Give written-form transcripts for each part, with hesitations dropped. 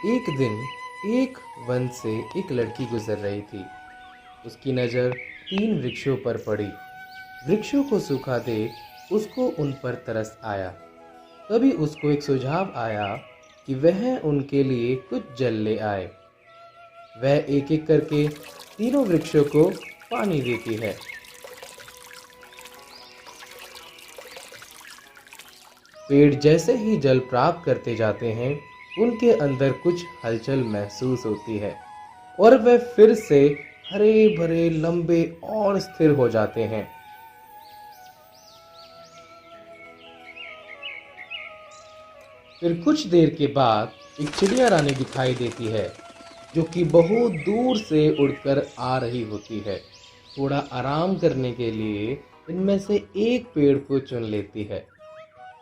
एक दिन एक वन से एक लड़की गुजर रही थी। उसकी नज़र 3 वृक्षों पर पड़ी। वृक्षों को सूखा देख उसको उन पर तरस आया। तभी उसको एक सुझाव आया कि वह उनके लिए कुछ जल ले आए। वह एक एक करके तीनों वृक्षों को पानी देती है। पेड़ जैसे ही जल प्राप्त करते जाते हैं, उनके अंदर कुछ हलचल महसूस होती है और वे फिर से हरे भरे लंबे और स्थिर हो जाते हैं। फिर कुछ देर के बाद एक चिड़िया रानी दिखाई देती है, जो कि बहुत दूर से उड़कर आ रही होती है। थोड़ा आराम करने के लिए इनमें से एक पेड़ को चुन लेती है।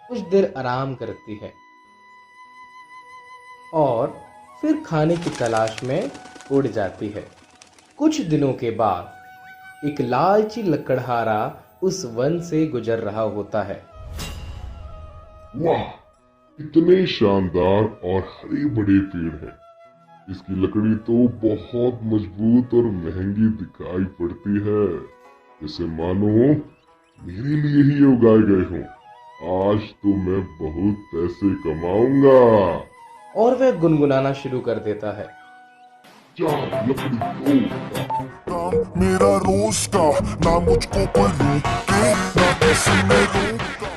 कुछ देर आराम करती है और फिर खाने की तलाश में उड़ जाती है। कुछ दिनों के बाद एक लालची लकड़हारा उस वन से गुजर रहा होता है। वाह, इतने शानदार और हरे भरे पेड़ हैं। इसकी लकड़ी तो बहुत मजबूत और महंगी दिखाई पड़ती है, जैसे मानो मेरे लिए ही उगाए गए हों। आज तो मैं बहुत पैसे कमाऊंगा। और वह गुनगुनाना शुरू कर देता है। चार लकड़ी दो। काम मेरा रोज का, ना मुझको कोई रोके, ना किसी ने रोका।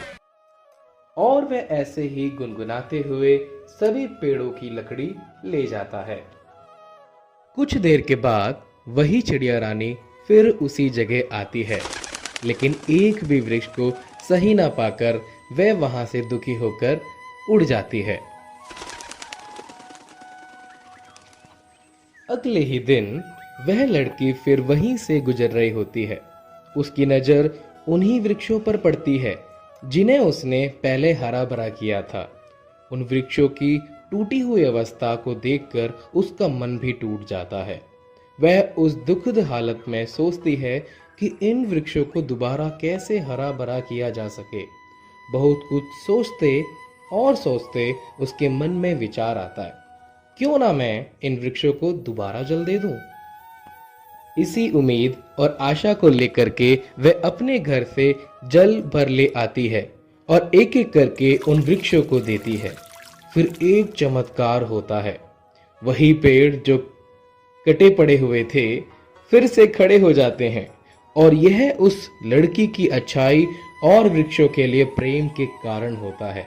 और वह ऐसे ही गुनगुनाते हुए सभी पेड़ों की लकड़ी ले जाता है। कुछ देर के बाद वही चिड़िया रानी फिर उसी जगह आती है, लेकिन एक भी वृक्ष को सही ना पाकर वह वहां से दुखी होकर उड़ जाती है। अगले ही दिन वह लड़की फिर वहीं से गुजर रही होती है। उसकी नजर उन्हीं वृक्षों पर पड़ती है जिन्हें उसने पहले हरा भरा किया था। उन वृक्षों की टूटी हुई अवस्था को देखकर उसका मन भी टूट जाता है। वह उस दुखद हालत में सोचती है कि इन वृक्षों को दोबारा कैसे हरा भरा किया जा सके। बहुत कुछ सोचते और सोचते उसके मन में विचार आता है, क्यों ना मैं इन वृक्षों को दोबारा जल दे दूं। इसी उम्मीद और आशा को लेकर के वह अपने घर से जल भर ले आती है और एक एक करके उन वृक्षों को देती है। फिर एक चमत्कार होता है। वही पेड़ जो कटे पड़े हुए थे फिर से खड़े हो जाते हैं और यह उस लड़की की अच्छाई और वृक्षों के लिए प्रेम के कारण होता है।